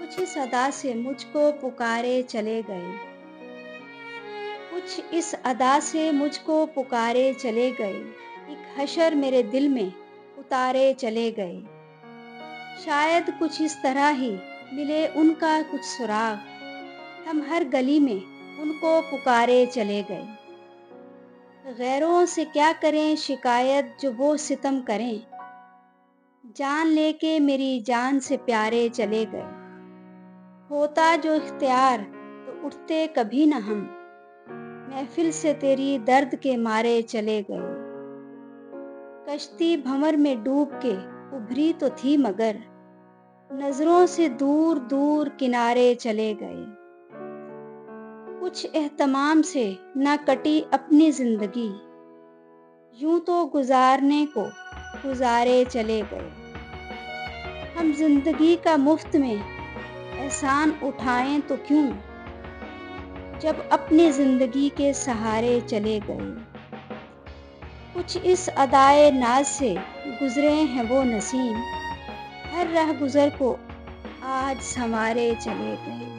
کچھ اس ادا سے مجھ کو پکارے چلے گئے، کچھ اس ادا سے مجھ کو پکارے چلے گئے، ایک حشر میرے دل میں اتارے چلے گئے۔ شاید کچھ اس طرح ہی ملے ان کا کچھ سراغ، ہم ہر گلی میں ان کو پکارے چلے گئے۔ غیروں سے کیا کریں شکایت جو وہ ستم کریں، جان لے کے میری جان سے پیارے چلے گئے۔ ہوتا جو اختیار تو اٹھتے کبھی نہ ہم، محفل سے تیری درد کے مارے چلے گئے۔ کشتی بھنور میں ڈوب کے ابھری تو تھی مگر، نظروں سے دور دور کنارے چلے گئے۔ کچھ اہتمام سے نہ کٹی اپنی زندگی، یوں تو گزارنے کو گزارے چلے گئے۔ ہم زندگی کا مفت میں احسان اٹھائیں تو کیوں، جب اپنی زندگی کے سہارے چلے گئے۔ کچھ اس ادائے ناز سے گزرے ہیں وہ نسیم، ہر رہ گزر کو آج سنوارے چلے گئے۔